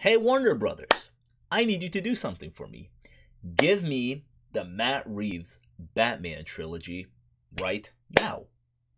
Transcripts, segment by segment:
Hey Warner Brothers, I need you to do something for me. Give me the Matt Reeves Batman trilogy right now.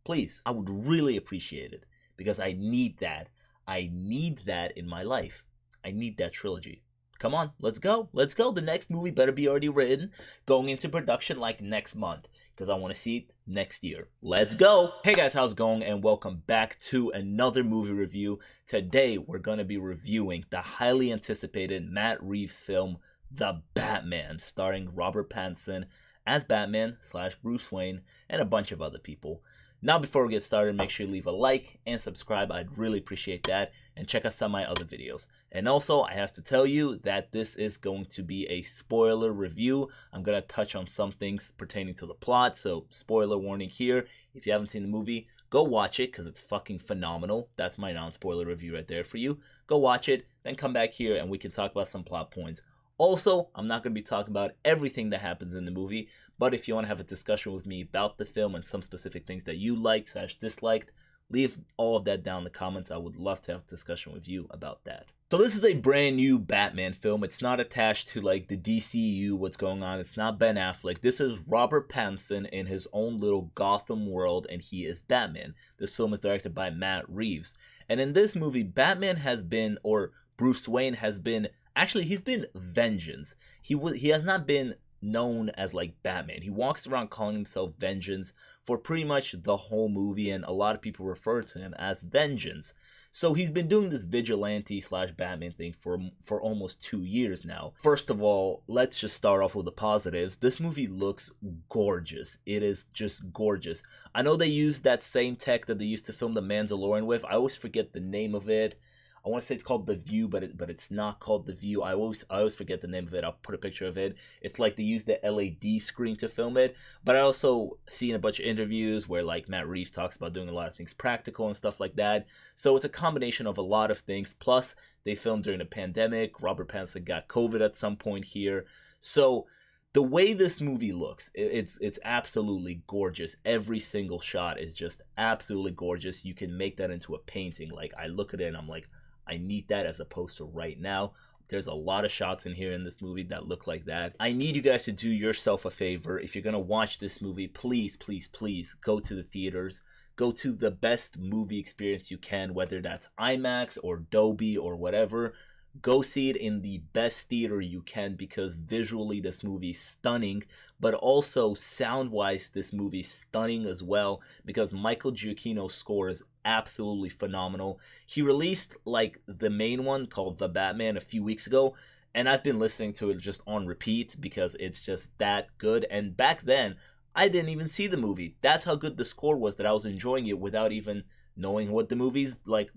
Please, I would really appreciate it because I need that. I need that in my life. I need that trilogy. Come on, let's go. Let's go. The next movie better be already written, going into production like next month, because I want to see it next year. Let's go. Hey guys, how's it going? And welcome back to another movie review. Today, we're going to be reviewing the highly anticipated Matt Reeves film, The Batman, starring Robert Pattison as Batman / Bruce Wayne and a bunch of other people. Now, before we get started, make sure you leave a like and subscribe. I'd really appreciate that. And check out some of my other videos. And also, I have to tell you that this is going to be a spoiler review. I'm going to touch on some things pertaining to the plot. So, spoiler warning here. If you haven't seen the movie, go watch it because it's fucking phenomenal. That's my non-spoiler review right there for you. Go watch it, then come back here and we can talk about some plot points. Also, I'm not going to be talking about everything that happens in the movie, but if you want to have a discussion with me about the film and some specific things that you liked / disliked, leave all of that down in the comments. I would love to have a discussion with you about that. So this is a brand new Batman film. It's not attached to like the DCU, what's going on. It's not Ben Affleck. This is Robert Pattison in his own little Gotham world, and he is Batman. This film is directed by Matt Reeves. And in this movie, Batman has been, or Bruce Wayne has been, actually, he's been Vengeance. He has not been known as like Batman. He walks around calling himself Vengeance for pretty much the whole movie, and a lot of people refer to him as Vengeance. So he's been doing this vigilante / Batman thing for almost 2 years now. First of all, let's just start off with the positives. This movie looks gorgeous. It is just gorgeous. I know they used that same tech that they used to film The Mandalorian with. I always forget the name of it. I want to say it's called The View, but it's not called The View. I always forget the name of it. I'll put a picture of it. It's like they use the LED screen to film it. But I also seen a bunch of interviews where like Matt Reeves talks about doing a lot of things practical and stuff like that. So it's a combination of a lot of things. Plus, they filmed during the pandemic. Robert Pattison got COVID at some point here. So the way this movie looks, it's absolutely gorgeous. Every single shot is just absolutely gorgeous. You can make that into a painting. Like, I look at it and I'm like, I need that as opposed to right now. There's a lot of shots in here in this movie that look like that. I need you guys to do yourself a favor. If you're going to watch this movie, please, please, please go to the theaters. Go to the best movie experience you can, whether that's IMAX or Dolby or whatever. Go see it in the best theater you can because visually this movie is stunning, but also sound-wise this movie is stunning as well because Michael Giacchino's score is absolutely phenomenal. He released like the main one called The Batman a few weeks ago, and I've been listening to it just on repeat because it's just that good. And back then, I didn't even see the movie. That's how good the score was that I was enjoying it without even knowing what the movie's like,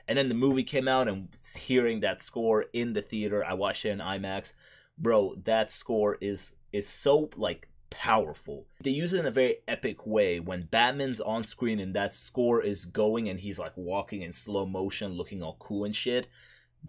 And then the movie came out and hearing that score in the theater, I watched it in IMAX. Bro, that score is so like powerful. They use it in a very epic way when Batman's on screen and that score is going and he's like walking in slow motion looking all cool and shit.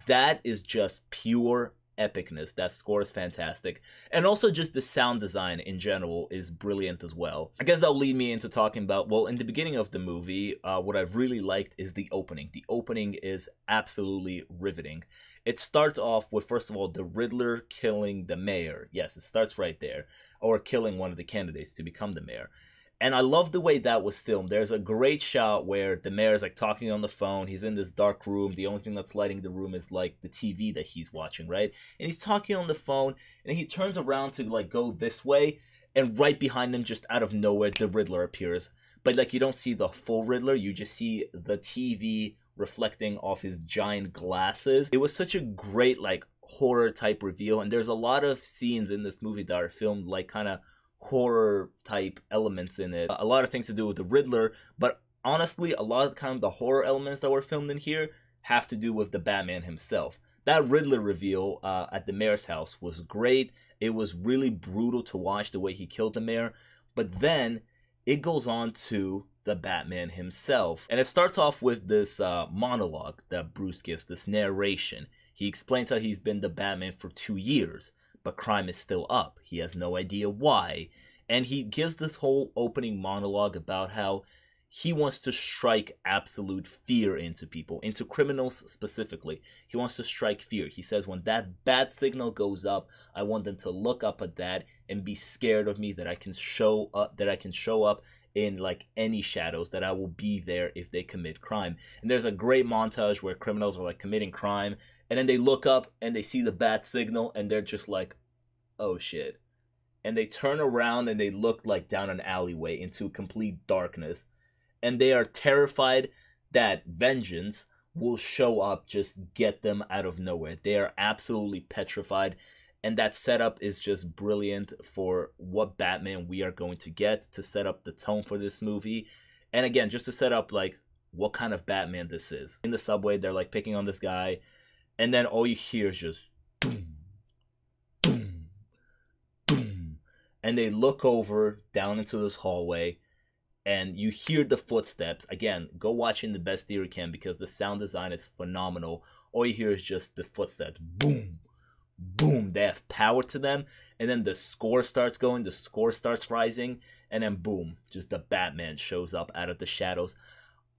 That is just pure epicness. That score is fantastic. And also just the sound design in general is brilliant as well. I guess that'll lead me into talking about, well, in the beginning of the movie, what I've really liked is the opening. The opening is absolutely riveting. It starts off with, first of all, the Riddler killing the mayor. Yes, it starts right there. Or killing one of the candidates to become the mayor. And I love the way that was filmed. There's a great shot where the mayor's like talking on the phone. He's in this dark room. The only thing that's lighting the room is like the TV that he's watching, right? And he's talking on the phone and he turns around to like go this way. And right behind him, just out of nowhere, the Riddler appears. But like you don't see the full Riddler. You just see the TV reflecting off his giant glasses. It was such a great like horror type reveal. And there's a lot of scenes in this movie that are filmed like kind of horror type elements in it. A lot of things to do with the Riddler, but honestly a lot of kind of the horror elements that were filmed in here have to do with the Batman himself. That Riddler reveal at the mayor's house was great. It was really brutal to watch the way he killed the mayor, but then it goes on to the Batman himself, and it starts off with this monologue that Bruce gives, this narration. He explains how he's been the Batman for 2 years, but crime is still up. He has no idea why. And he gives this whole opening monologue about how he wants to strike absolute fear into people, into criminals specifically. He wants to strike fear. He says, when that bat signal goes up, I want them to look up at that and be scared of me, that I can show up in like any shadows, that I will be there if they commit crime. And there's a great montage where criminals are like committing crime, and then they look up and they see the bat signal and they're just like, oh shit. And they turn around and they look like down an alleyway into complete darkness. And they are terrified that vengeance will show up, just get them out of nowhere. They are absolutely petrified. And that setup is just brilliant for what Batman we are going to get, to set up the tone for this movie. And again, just to set up like what kind of Batman this is. In the subway, they're like picking on this guy. And then all you hear is just boom, boom, boom. And they look over down into this hallway. And you hear the footsteps. Again, go watch in the best theater you can, because the sound design is phenomenal. All you hear is just the footsteps. Boom, boom. They have power to them. And then the score starts going. The score starts rising. And then boom, just the Batman shows up out of the shadows.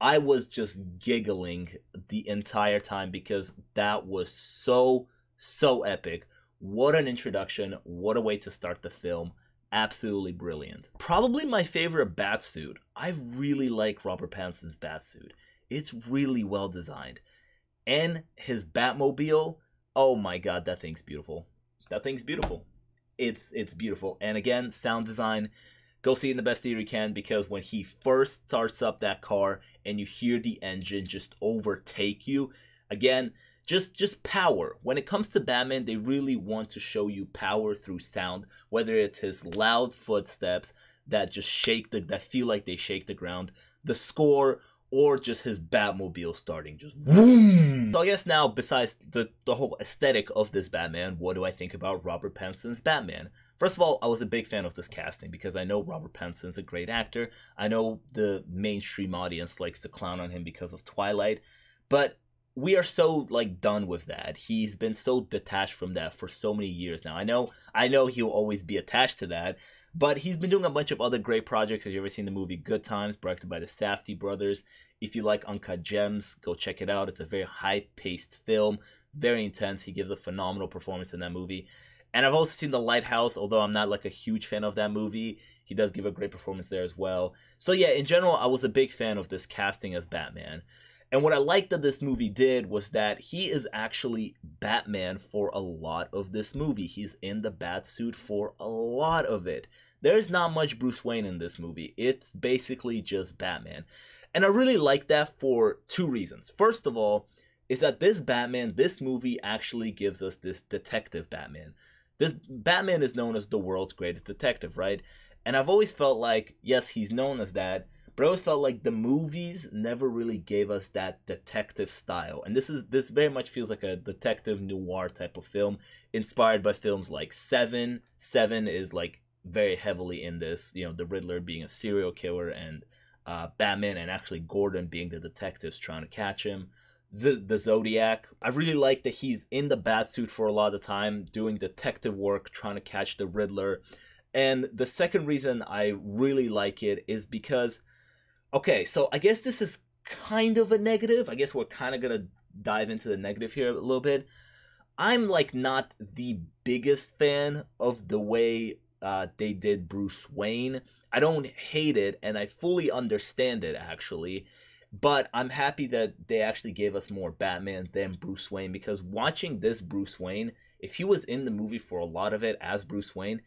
I was just giggling the entire time because that was so epic. What an introduction. What a way to start the film. Absolutely brilliant. Probably my favorite Batsuit. I really like Robert Pattinson's Batsuit. It's really well designed. And his Batmobile, oh my god, that thing's beautiful. That thing's beautiful. It's beautiful. And again, sound design, go see it in the best theater you can, because when he first starts up that car and you hear the engine just overtake you, again, just power. When it comes to Batman, they really want to show you power through sound, whether it's his loud footsteps that just that feel like they shake the ground, the score, or just his Batmobile starting, just boom. So I guess now, besides the whole aesthetic of this Batman, what do I think about Robert Pattinson's Batman? First of all, I was a big fan of this casting because I know Robert Pattinson's a great actor. I know the mainstream audience likes to clown on him because of Twilight, but we are so like done with that. He's been so detached from that for so many years now. I know he'll always be attached to that, but he's been doing a bunch of other great projects. Have you ever seen the movie Good Times, directed by the Safdie brothers? If you like Uncut Gems, go check it out. It's a very high-paced film, very intense. He gives a phenomenal performance in that movie. And I've also seen The Lighthouse, although I'm not like a huge fan of that movie. He does give a great performance there as well. So yeah, in general, I was a big fan of this casting as Batman. And what I liked that this movie did was that he is actually Batman for a lot of this movie. He's in the Batsuit for a lot of it. There's not much Bruce Wayne in this movie. It's basically just Batman. And I really like that for two reasons. First of all, is that this movie actually gives us this detective Batman. This Batman is known as the world's greatest detective, right? And I've always felt like, yes, he's known as that, but I always felt like the movies never really gave us that detective style. And this very much feels like a detective noir type of film, inspired by films like Seven. Seven is like very heavily in this, you know, the Riddler being a serial killer, and Batman and actually Gordon being the detectives trying to catch him. The Zodiac. I really like that he's in the Batsuit for a lot of the time, doing detective work, trying to catch the Riddler. And the second reason I really like it is because, okay, so I guess this is kind of a negative. I guess we're kind of going to dive into the negative here a little bit. I'm like not the biggest fan of the way they did Bruce Wayne. I don't hate it, and I fully understand it, actually. But I'm happy that they actually gave us more Batman than Bruce Wayne, because watching this Bruce Wayne, if he was in the movie for a lot of it as Bruce Wayne,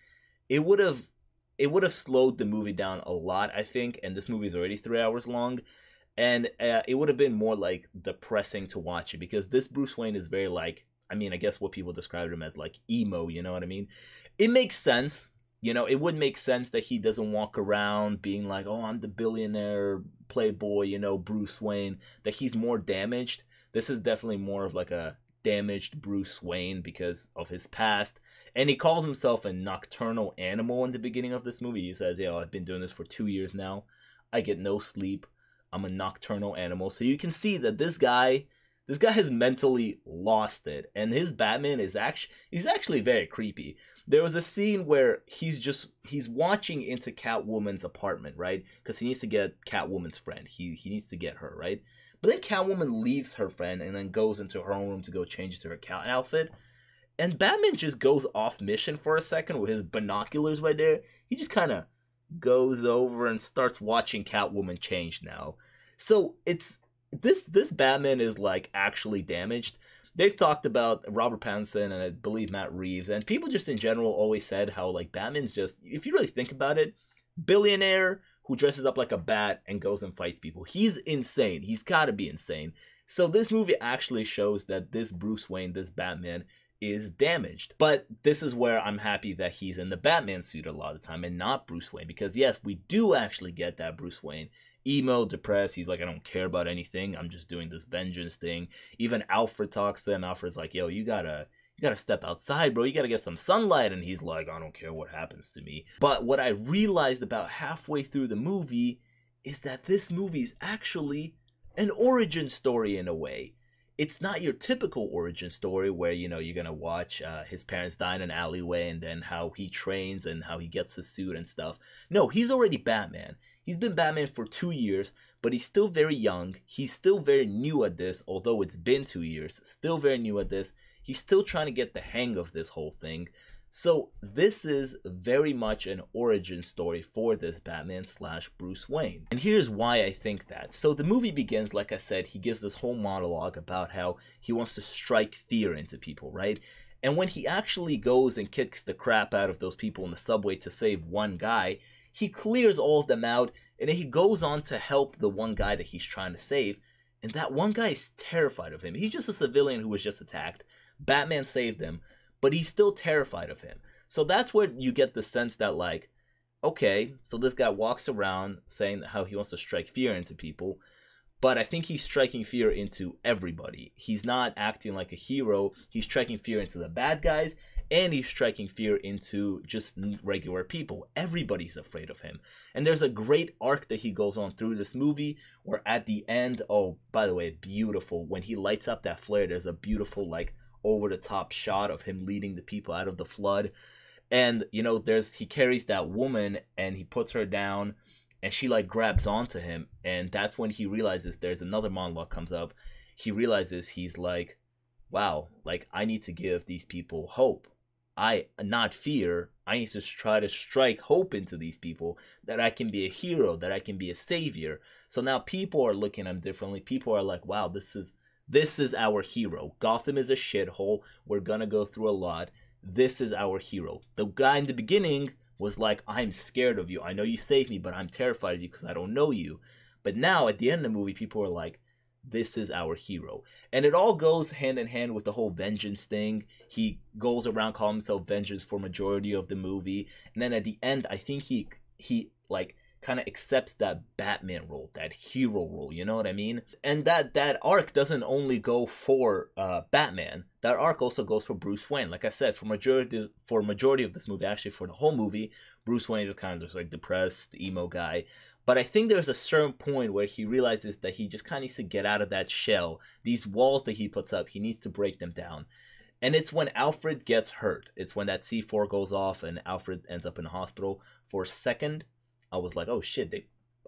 it would have slowed the movie down a lot, I think. And this movie is already 3 hours long, and it would have been more like depressing to watch it, because this Bruce Wayne is very like, I mean, I guess what people describe him as, like emo, you know what I mean? It makes sense. You know, it would make sense that he doesn't walk around being like, oh, I'm the billionaire playboy, you know, Bruce Wayne, that he's more damaged. This is definitely more of like a damaged Bruce Wayne because of his past. And he calls himself a nocturnal animal in the beginning of this movie. He says, yo, I've been doing this for 2 years now. I get no sleep. I'm a nocturnal animal. So you can see that this guy This guy has mentally lost it, and his Batman is actually very creepy. There was a scene where he's watching into Catwoman's apartment, right? Because he needs to get Catwoman's friend. He needs to get her, right? But then Catwoman leaves her friend and then goes into her own room to go change to her cat outfit. And Batman just goes off mission for a second with his binoculars right there. He just kind of goes over and starts watching Catwoman change now. So it's this Batman is like actually damaged. They've talked about Robert Pattison and I believe Matt Reeves, and people just in general always said how like Batman's just, if you really think about it, billionaire who dresses up like a bat and goes and fights people. He's insane. He's got to be insane. So this movie actually shows that this Bruce Wayne, this Batman, is damaged. But this is where I'm happy that he's in the Batman suit a lot of the time and not Bruce Wayne. Because yes, we do actually get that Bruce Wayne. Emo, depressed, he's like, I don't care about anything. I'm just doing this vengeance thing. Even Alfred talks to him. Alfred's like, yo, you gotta step outside, bro. You gotta get some sunlight. And he's like, I don't care what happens to me. But what I realized about halfway through the movie is that this movie is actually an origin story in a way. It's not your typical origin story where, you know, you're gonna watch his parents die in an alleyway and then how he trains and how he gets his suit and stuff. No, he's already Batman. He's been Batman for 2 years, but he's still very young. He's still very new at this, although it's been 2 years. Still very new at this. He's still trying to get the hang of this whole thing. So this is very much an origin story for this Batman / Bruce Wayne. And here's why I think that. So the movie begins, like I said, he gives this whole monologue about how he wants to strike fear into people, right? And when he actually goes and kicks the crap out of those people in the subway to save one guy, he clears all of them out, and then he goes on to help the one guy that he's trying to save. And that one guy is terrified of him. He's just a civilian who was just attacked. Batman saved him, but he's still terrified of him. So that's where you get the sense that, like, okay, so this guy walks around saying how he wants to strike fear into people, but I think he's striking fear into everybody. He's not acting like a hero. He's striking fear into the bad guys, and he's striking fear into just regular people. Everybody's afraid of him. And there's a great arc that he goes on through this movie where at the end, oh, by the way, beautiful. When he lights up that flare, there's a beautiful, like, over-the-top shot of him leading the people out of the flood. And, you know, he carries that woman and he puts her down and she, like, grabs onto him. And that's when he realizes, there's another monologue comes up. He realizes, he's like, wow, like, I need to give these people hope. Not fear. I need to try to strike hope into these people, that I can be a hero, that I can be a savior. So now people are looking at him differently. People are like, wow, this is our hero. Gotham is a shithole. We're gonna go through a lot. This is our hero. The guy in the beginning was like, I'm scared of you. I know you saved me, but I'm terrified of you because I don't know you. But now at the end of the movie, people are like, this is our hero. And it all goes hand in hand with the whole vengeance thing. He goes around calling himself Vengeance for majority of the movie. And then at the end, I think he like kind of accepts that Batman role, that hero role, you know what I mean? And that arc doesn't only go for Batman. That arc also goes for Bruce Wayne. Like I said, for majority of this movie, actually for the whole movie, Bruce Wayne is kind of just like depressed, emo guy. But I think there's a certain point where he realizes that he just kind of needs to get out of that shell. These walls that he puts up, he needs to break them down. And it's when Alfred gets hurt. It's when that C4 goes off and Alfred ends up in the hospital. For a second, I was like, oh shit,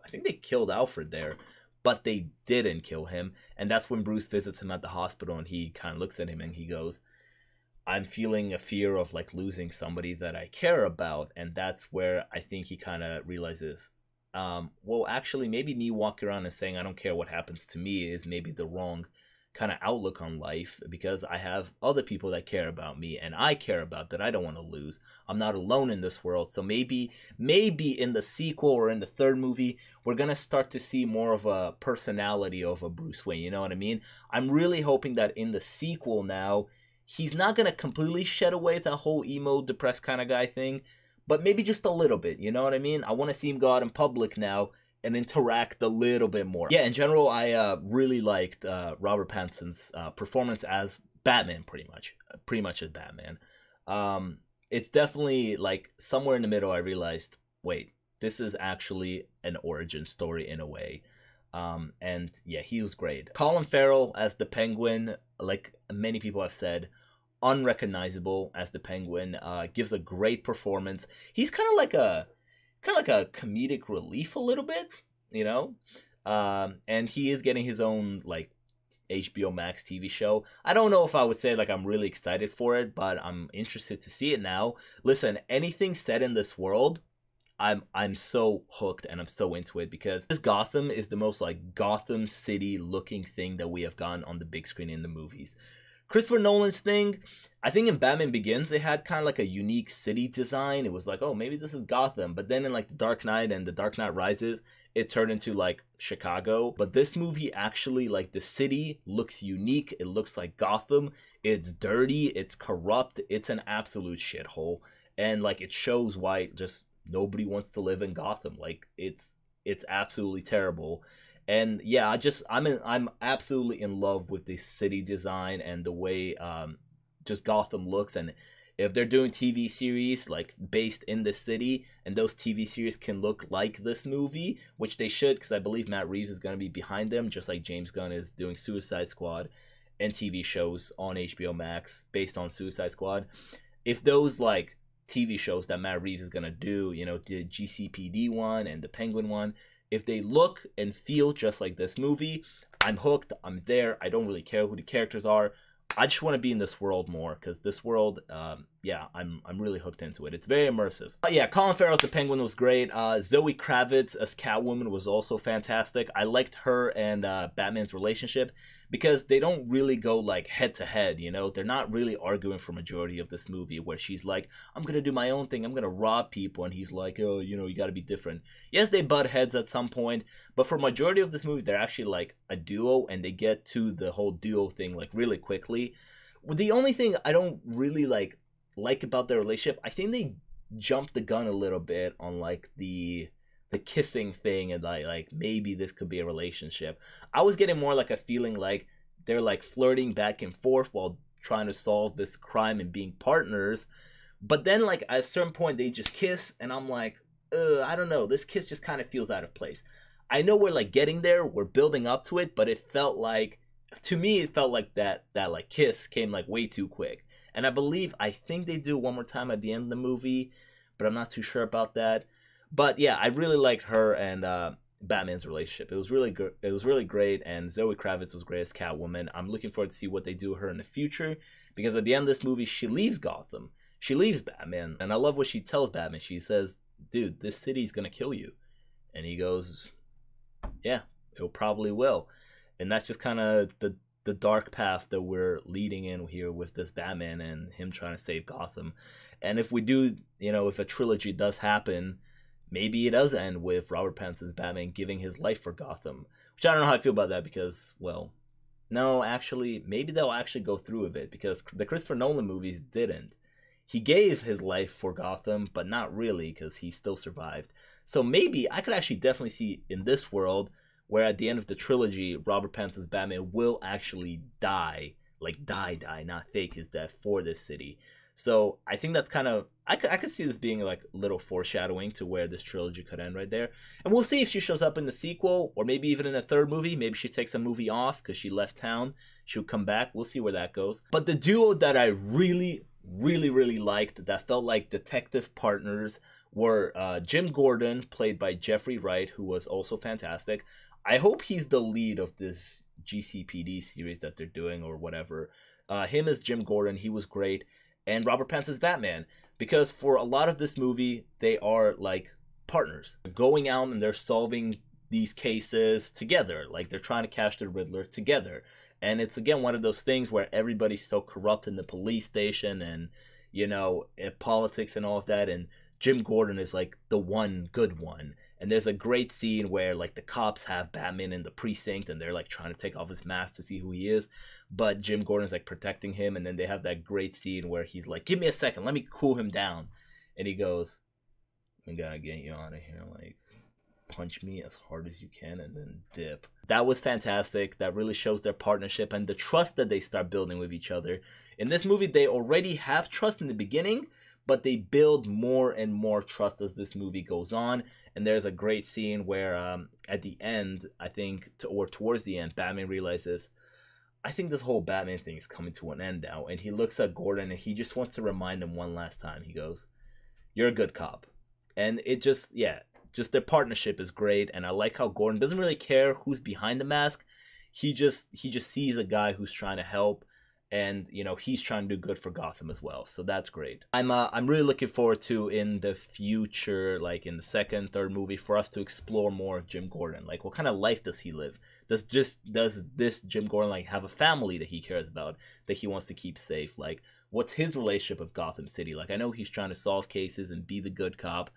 I think they killed Alfred there. But they didn't kill him. And that's when Bruce visits him at the hospital and he kind of looks at him and he goes, I'm feeling a fear of like losing somebody that I care about. And that's where I think he kind of realizes, well, actually, maybe me walking around and saying I don't care what happens to me is maybe the wrong kind of outlook on life, because I have other people that care about me and I care about that I don't want to lose. I'm not alone in this world. So maybe in the sequel or in the third movie, we're going to start to see more of a personality of a Bruce Wayne. You know what I mean? I'm really hoping that in the sequel now, he's not going to completely shed away that whole emo, depressed kind of guy thing, but maybe just a little bit, you know what I mean? I want to see him go out in public now and interact a little bit more. Yeah, in general, I really liked Robert Pattinson's performance as Batman, pretty much as Batman. It's definitely like somewhere in the middle I realized, wait, this is actually an origin story in a way. And yeah, he was great. Colin Farrell as the Penguin, like many people have said, unrecognizable as the Penguin. Gives a great performance. He's kind of like a comedic relief a little bit, you know. And he is getting his own like HBO Max TV show. I don't know if I would say like I'm really excited for it, but I'm interested to see it now. Listen, anything set in this world, I'm so hooked and I'm so into it, because this Gotham is the most like Gotham City looking thing that we have gotten on the big screen in the movies. Christopher Nolan's thing, I think in Batman Begins they had kind of like a unique city design. It was like, oh, maybe this is Gotham, but then in like The Dark Knight and The Dark Knight Rises, it turned into like Chicago. But this movie actually, like, the city looks unique. It looks like Gotham. It's dirty, it's corrupt, it's an absolute shithole, and like it shows why just nobody wants to live in Gotham. Like it's absolutely terrible. And yeah, I'm absolutely in love with the city design and the way just Gotham looks. And if they're doing TV series like based in the city, and those TV series can look like this movie, which they should, because I believe Matt Reeves is going to be behind them, just like James Gunn is doing Suicide Squad and TV shows on HBO Max based on Suicide Squad. If those like TV shows that Matt Reeves is going to do, you know, the GCPD one and the Penguin one, if they look and feel just like this movie, I'm hooked. I'm there. I don't really care who the characters are. I just want to be in this world more, because this world, yeah, I'm really hooked into it. It's very immersive. Yeah, Colin Farrell as the Penguin was great. Zoe Kravitz as Catwoman was also fantastic. I liked her and Batman's relationship, because they don't really go like head to head, you know? They're not really arguing for majority of this movie, where she's like, I'm gonna do my own thing, I'm gonna rob people, and he's like, oh, you know, you gotta be different. Yes, they butt heads at some point, but for majority of this movie, they're actually like a duo, and they get to the whole duo thing like really quickly. The only thing I don't really like about their relationship, I think they jumped the gun a little bit on like the kissing thing, and like maybe this could be a relationship. I was getting more like a feeling like they're like flirting back and forth while trying to solve this crime and being partners. But then like at a certain point they just kiss, and I'm like, I don't know, this kiss just kind of feels out of place. I know we're like getting there, we're building up to it, but it felt like, to me, it felt like that like kiss came like way too quick. And I think they do one more time at the end of the movie, but I'm not too sure about that. But yeah, I really liked her and Batman's relationship. It was really good. It was really great, and Zoe Kravitz was great as Catwoman. I'm looking forward to see what they do with her in the future, because at the end of this movie, she leaves Gotham. She leaves Batman, and I love what she tells Batman. She says, dude, this city's gonna kill you. And he goes, yeah, it probably will. And that's just kind of the dark path that we're leading in here with this Batman and him trying to save Gotham. And if we do, you know, if a trilogy does happen, maybe it does end with Robert Pattinson's Batman giving his life for Gotham. Which I don't know how I feel about that, because, well, no, actually, maybe they'll actually go through with it, because the Christopher Nolan movies didn't. He gave his life for Gotham, but not really, because he still survived. So maybe I could actually definitely see in this world where at the end of the trilogy, Robert Pattinson's Batman will actually die, like die, not fake his death for this city. So I think that's kind of, I could see this being like a little foreshadowing to where this trilogy could end right there. And we'll see if she shows up in the sequel, or maybe even in a third movie. Maybe she takes a movie off because she left town. She'll come back. We'll see where that goes. But the duo that I really liked, that felt like detective partners, were Jim Gordon, played by Jeffrey Wright, who was also fantastic. I hope he's the lead of this GCPD series that they're doing or whatever. Him as Jim Gordon, he was great. And Robert Pattinson's Batman, because for a lot of this movie, they are like partners. They're going out and they're solving these cases together. Like they're trying to catch the Riddler together. And it's again one of those things where everybody's so corrupt in the police station and, you know, politics and all of that. And Jim Gordon is like the one good one. And there's a great scene where like the cops have Batman in the precinct and they're like trying to take off his mask to see who he is. But Jim Gordon's like protecting him. And then they have that great scene where he's like, give me a second, let me cool him down. And he goes, I'm gonna get you out of here. Like, punch me as hard as you can and then dip. That was fantastic. That really shows their partnership and the trust that they start building with each other. In this movie, they already have trust in the beginning, but they build more and more trust as this movie goes on. And there's a great scene where at the end, I think, or towards the end, Batman realizes, I think this whole Batman thing is coming to an end now. And he looks at Gordon and he just wants to remind him one last time. He goes, "You're a good cop." And it just, yeah, just their partnership is great. And I like how Gordon doesn't really care who's behind the mask. He just sees a guy who's trying to help, and you know, he's trying to do good for Gotham as well. So that's great. I'm really looking forward to, in the future, like in the second, third movie, for us to explore more of Jim Gordon. Like, what kind of life does he live? Does this Jim Gordon like have a family that he cares about, that he wants to keep safe? Like, what's his relationship with Gotham City? Like, I know he's trying to solve cases and be the good cop,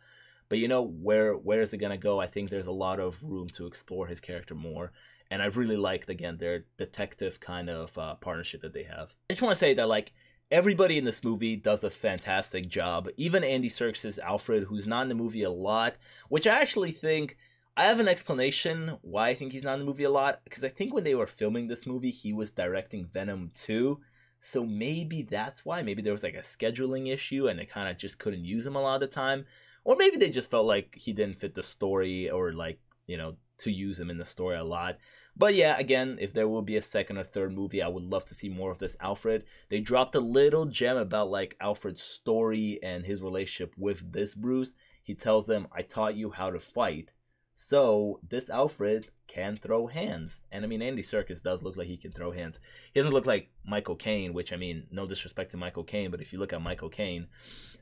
but you know, where is it gonna go? I think there's a lot of room to explore his character more. And I've really liked, again, their detective kind of partnership that they have. I just want to say that, like, everybody in this movie does a fantastic job. Even Andy Serkis' Alfred, who's not in the movie a lot, which I actually think, I have an explanation why I think he's not in the movie a lot. Because I think when they were filming this movie, he was directing Venom 2. So maybe that's why. Maybe there was like a scheduling issue and they kind of just couldn't use him a lot of the time. Or maybe they just felt like he didn't fit the story, or like, you know, to use him in the story a lot. But yeah, again, if there will be a second or third movie, I would love to see more of this Alfred. They dropped a little gem about like Alfred's story and his relationship with this Bruce. He tells them, "I taught you how to fight." So this Alfred can throw hands. And I mean, Andy Serkis does look like he can throw hands. He doesn't look like Michael Caine, which, I mean, no disrespect to Michael Caine, but if you look at Michael Caine,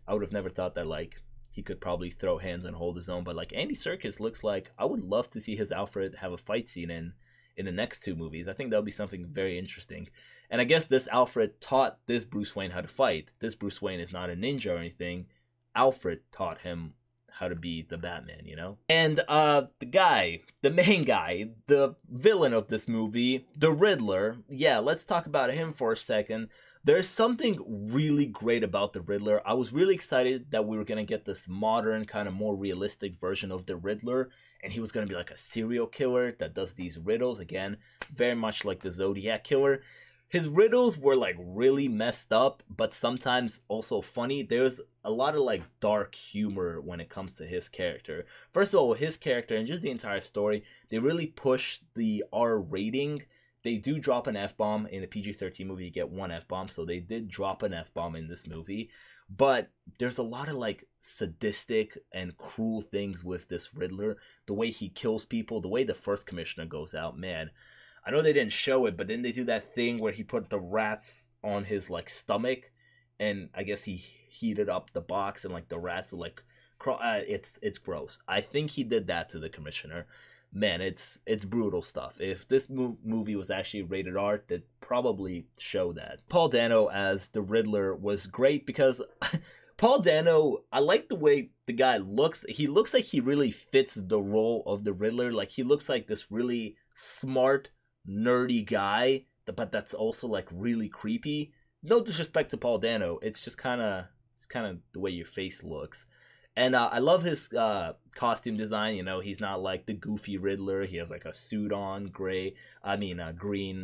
I would have never thought that like he could probably throw hands and hold his own. But like, Andy Serkis looks like, I would love to see his Alfred have a fight scene in the next two movies. I think that would be something very interesting. And I guess this Alfred taught this Bruce Wayne how to fight. This Bruce Wayne is not a ninja or anything. Alfred taught him how to be the Batman, you know? And the main guy, the villain of this movie, the Riddler. Yeah, let's talk about him for a second. There's something really great about the Riddler. I was really excited that we were going to get this modern, kind of more realistic version of the Riddler. And he was going to be like a serial killer that does these riddles. Again, very much like the Zodiac Killer. His riddles were like really messed up, but sometimes also funny. There's a lot of like dark humor when it comes to his character. First of all, his character and just the entire story, they really push the R rating. They do drop an F-bomb. In a PG-13 movie, you get one F-bomb, so they did drop an F-bomb in this movie. But there's a lot of like sadistic and cruel things with this Riddler. The way he kills people, the way the first commissioner goes out, man. I know they didn't show it, but then they do that thing where he put the rats on his like stomach, and I guess he heated up the box and like the rats would like crawl. It's gross. I think he did that to the commissioner. Man, it's brutal stuff. If this movie was actually rated R, they'd probably show that. Paul Dano as the Riddler was great because Paul Dano, I like the way the guy looks. He looks like he really fits the role of the Riddler. Like, he looks like this really smart, nerdy guy, but that's also like really creepy. No disrespect to Paul Dano, it's just kind of the way your face looks. And I love his costume design. You know, he's not like the goofy Riddler. He has like a suit on, green,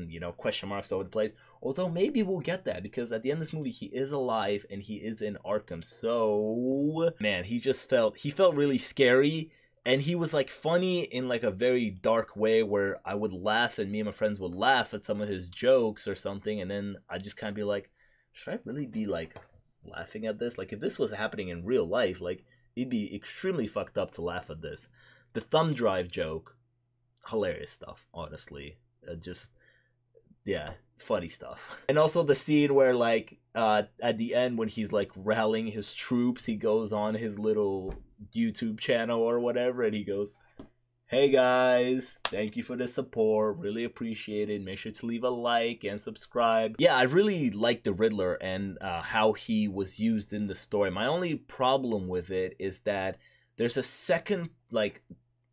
you know, question marks over the place. Although maybe we'll get that, because at the end of this movie, he is alive and he is in Arkham. So, man, he felt really scary. And he was like funny in like a very dark way where I would laugh and me and my friends would laugh at some of his jokes or something. And then I'd just kind of be like, should I really be like laughing at this? Like, if this was happening in real life, like, it'd be extremely fucked up to laugh at this. The thumb drive joke, hilarious stuff, honestly. Yeah, funny stuff. And also the scene where, like, at the end when he's, like, rallying his troops, he goes on his little YouTube channel or whatever, and he goes, "Hey guys, thank you for the support, really appreciate it, make sure to leave a like and subscribe." Yeah, I really like the Riddler and how he was used in the story. My only problem with it is that there's a second, like,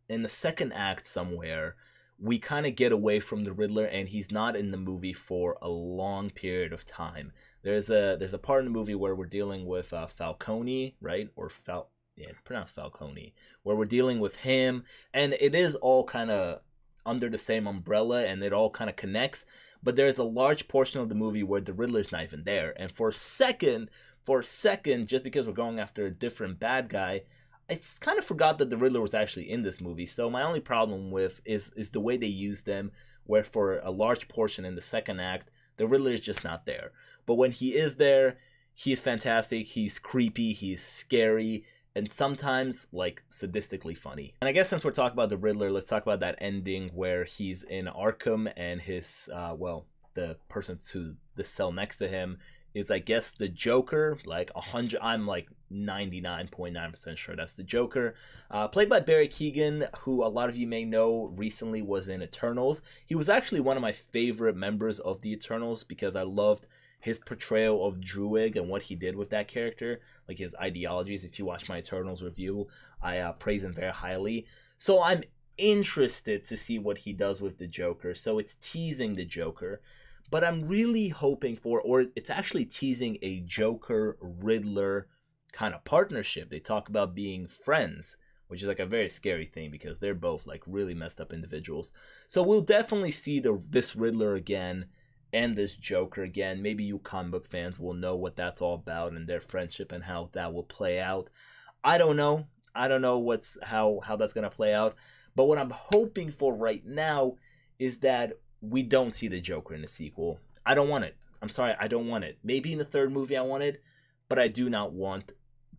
in the second act somewhere, we kind of get away from the Riddler and he's not in the movie for a long period of time. There's a part in the movie where we're dealing with Falcone, right? Or yeah, it's pronounced Falcone, where we're dealing with him, and it is all kind of under the same umbrella, and it all kind of connects. but there's a large portion of the movie where the Riddler's not even there. And for a second, just because we're going after a different bad guy, I kind of forgot that the Riddler was actually in this movie. So my only problem with is the way they used them, where for a large portion in the second act, the Riddler is just not there. But when he is there, he's fantastic, he's creepy, he's scary, and sometimes, like, sadistically funny. And I guess since we're talking about the Riddler, let's talk about that ending where he's in Arkham and his, the person to the cell next to him is, I guess, the Joker. Like, I'm like 99.9% sure that's the Joker. Played by Barry Keoghan, who a lot of you may know recently was in Eternals. He was actually one of my favorite members of the Eternals because I loved his portrayal of Druig and what he did with that character, like his ideologies. If you watch my Eternals review, I praise him very highly. So I'm interested to see what he does with the Joker. So it's teasing the Joker, but I'm really hoping for, or it's actually teasing a Joker-Riddler kind of partnership. They talk about being friends, which is like a very scary thing because they're both like really messed up individuals. So we'll definitely see this Riddler again and this Joker again. Maybe you comic book fans will know what that's all about and their friendship and how that will play out. I don't know how that's gonna play out. But what I'm hoping for right now is that we don't see the Joker in the sequel. I don't want it. I'm sorry, I don't want it. Maybe in the third movie I want it, but I do not want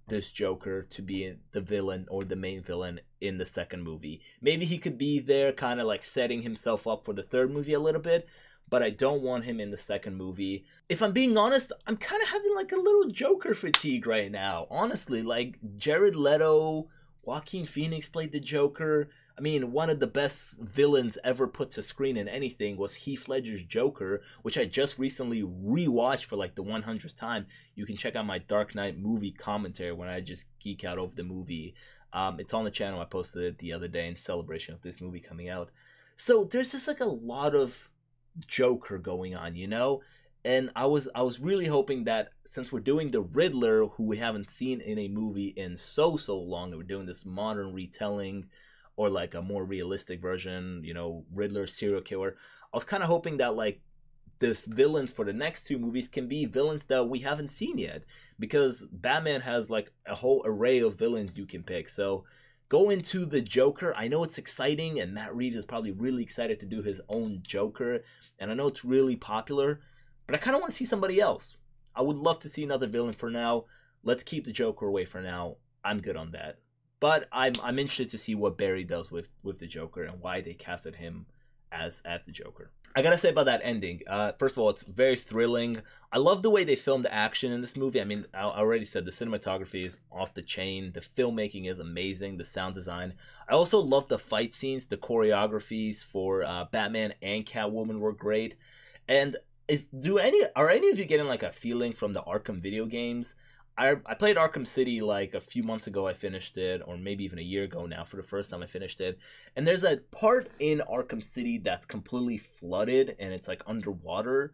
this Joker to be the villain or the main villain in the second movie. Maybe he could be there kind of like setting himself up for the third movie a little bit, but I don't want him in the second movie. If I'm being honest, I'm kind of having like a little Joker fatigue right now. Honestly, like Jared Leto, Joaquin Phoenix played the Joker. I mean, one of the best villains ever put to screen in anything was Heath Ledger's Joker, which I just recently rewatched for like the 100th time. You can check out my Dark Knight movie commentary when I just geek out over the movie. It's on the channel. I posted it the other day in celebration of this movie coming out. So there's just like a lot of Joker going on, you know? And I was really hoping that since we're doing the Riddler, who we haven't seen in a movie in so long, and we're doing this modern retelling or like a more realistic version, you know, Riddler, serial killer, I was kind of hoping that like this villains for the next two movies can be villains that we haven't seen yet, because Batman has like a whole array of villains you can pick. So go into the Joker. I know it's exciting, and Matt Reeves is probably really excited to do his own Joker, and I know it's really popular, but I kind of want to see somebody else. I would love to see another villain for now. Let's keep the Joker away for now. I'm good on that. But I'm interested to see what Barry does with the Joker and why they casted him as the Joker. I gotta say about that ending, first of all, it's very thrilling. I love the way they filmed the action in this movie. I mean, I already said the cinematography is off the chain. The filmmaking is amazing. The sound design. I also love the fight scenes. The choreographies for Batman and Catwoman were great. And are any of you getting like a feeling from the Arkham video games? I played Arkham City like a few months ago. I finished it, or maybe even a year ago now for the first time I finished it. And there's a part in Arkham City that's completely flooded and it's like underwater.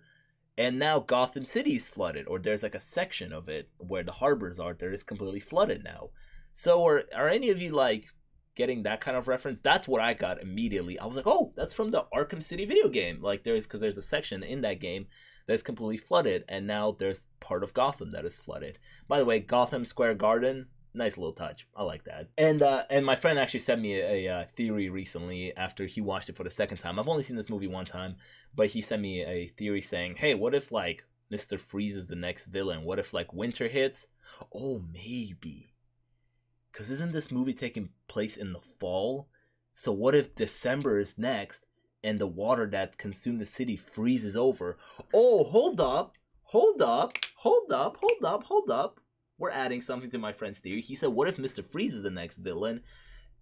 And now Gotham City is flooded, or there's like a section of it where the harbors are that is completely flooded now. So are any of you like getting that kind of reference? That's what I got immediately. I was like, oh, that's from the Arkham City video game. Like because there's a section in that game that's completely flooded, and now there's part of Gotham that is flooded. By the way, Gotham Square Garden, nice little touch. I like that. And my friend actually sent me a theory recently after he watched it for the second time. I've only seen this movie one time, but he sent me a theory saying, hey, what if like Mr. Freeze is the next villain? What if like winter hits? Oh, maybe. Because isn't this movie taking place in the fall? So what if December is next and the water that consumed the city freezes over? Oh, hold up. We're adding something to my friend's theory. He said, what if Mr. Freeze is the next villain?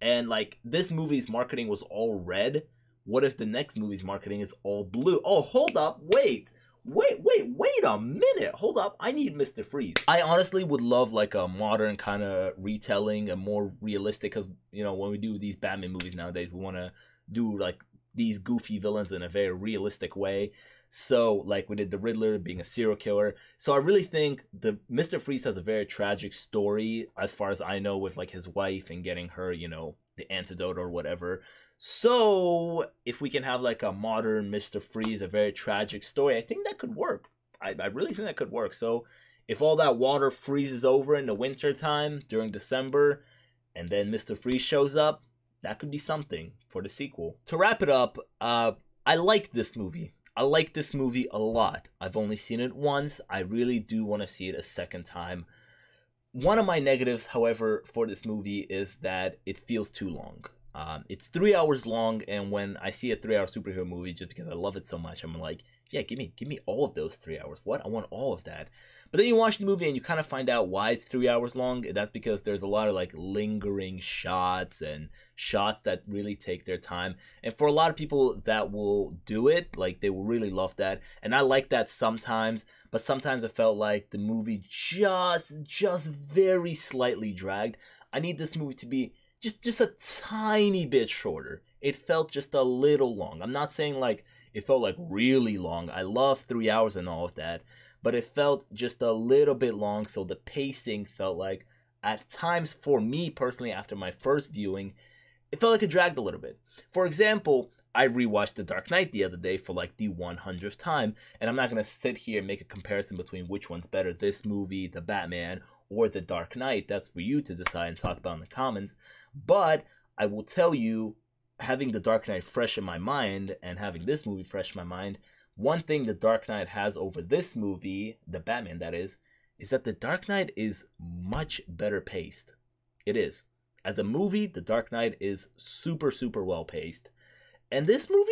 And like this movie's marketing was all red. What if the next movie's marketing is all blue? Oh, hold up. Wait a minute. Hold up. I need Mr. Freeze. I honestly would love like a modern kind of retelling, a more realistic, because, you know, when we do these Batman movies nowadays, we want to do like these goofy villains in a very realistic way. So, like we did the Riddler being a serial killer. So I really think the Mr. Freeze has a very tragic story, as far as I know, with like his wife and getting her, you know, the antidote or whatever. So if we can have like a modern Mr. Freeze, a very tragic story, I think that could work. I really think that could work. So if all that water freezes over in the winter time during December, and then Mr. Freeze shows up, that could be something for the sequel. To wrap it up, I like this movie. I like this movie a lot. I've only seen it once. I really do want to see it a second time. One of my negatives, however, for this movie is that it feels too long. It's 3 hours long, and when I see a 3-hour superhero movie, just because I love it so much, I'm like, yeah, give me all of those 3 hours. What? I want all of that. But then you watch the movie and you kind of find out why it's 3 hours long. And that's because there's a lot of like lingering shots and shots that really take their time. And for a lot of people that will do it, like they will really love that. And I like that sometimes, but sometimes I felt like the movie just very slightly dragged. I need this movie to be just a tiny bit shorter. It felt just a little long. I'm not saying like it felt like really long. I love 3 hours and all of that, but it felt just a little bit long. So the pacing felt like, at times for me personally, after my first viewing, it felt like it dragged a little bit. For example, I rewatched The Dark Knight the other day for like the 100th time, and I'm not going to sit here and make a comparison between which one's better, this movie, The Batman, or The Dark Knight. That's for you to decide and talk about in the comments. But I will tell you, having The Dark Knight fresh in my mind and having this movie fresh in my mind, one thing The Dark Knight has over this movie, The Batman that is that The Dark Knight is much better paced. It is. As a movie, The Dark Knight is super well paced. And this movie,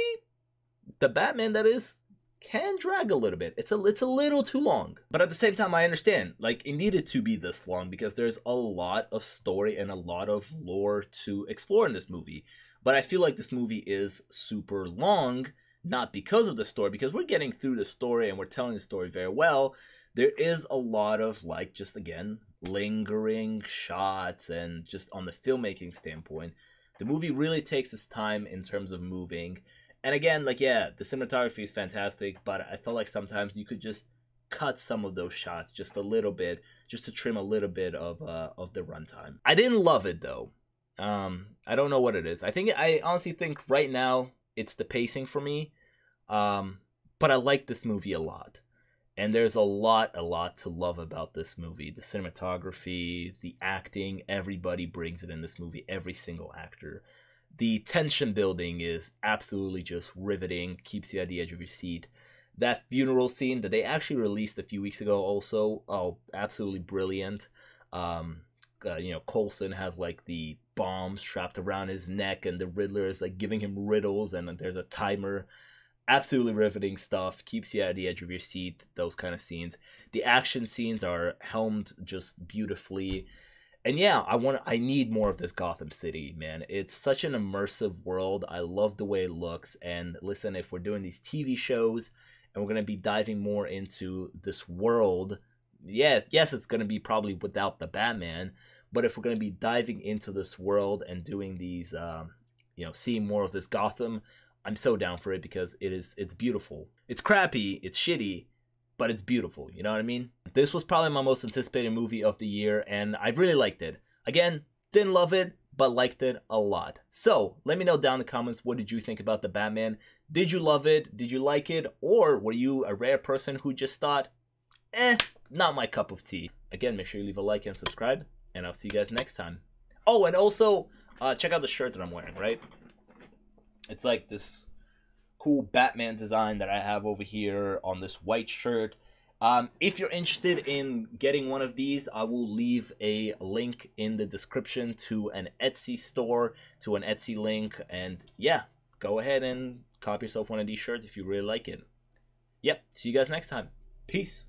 The Batman that is, can drag a little bit. It's a little too long. But at the same time, I understand. Like, it needed to be this long because there's a lot of story and a lot of lore to explore in this movie. But I feel like this movie is super long, not because of the story, because we're getting through the story and we're telling the story very well. There is a lot of, like, just again, lingering shots, and just on the filmmaking standpoint, the movie really takes its time in terms of moving. And again, like, yeah, the cinematography is fantastic, but I felt like sometimes you could just cut some of those shots just a little bit, just to trim a little bit of the runtime. I didn't love it though. I don't know what it is. I honestly think right now it's the pacing for me. But I like this movie a lot. And there's a lot to love about this movie. The cinematography, the acting, everybody brings it in this movie, every single actor. The tension building is absolutely just riveting, keeps you at the edge of your seat. That funeral scene that they actually released a few weeks ago also, oh, absolutely brilliant. You know, Coulson has like the bomb strapped around his neck, and the Riddler is like giving him riddles, and there's a timer. Absolutely riveting stuff, keeps you at the edge of your seat, those kind of scenes. The action scenes are helmed just beautifully. And yeah, I need more of this Gotham City, man. It's such an immersive world. I love the way it looks. And listen, if we're doing these TV shows and we're going to be diving more into this world, yes, it's going to be probably without the Batman, but if we're going to be diving into this world and doing these, you know, seeing more of this Gotham, I'm so down for it because it's beautiful. It's crappy, it's shitty, but it's beautiful, you know what I mean? This was probably my most anticipated movie of the year, and I really liked it. Again, didn't love it, but liked it a lot. So, let me know down in the comments, what did you think about The Batman? Did you love it? Did you like it? Or were you a rare person who just thought, not my cup of tea? Again, make sure you leave a like and subscribe, and I'll see you guys next time. Oh, and also, check out the shirt that I'm wearing, right? It's like this cool Batman design that I have over here on this white shirt. If you're interested in getting one of these, I will leave a link in the description to an Etsy store, to an Etsy link. And yeah, go ahead and copy yourself one of these shirts if you really like it. Yep, see you guys next time. Peace.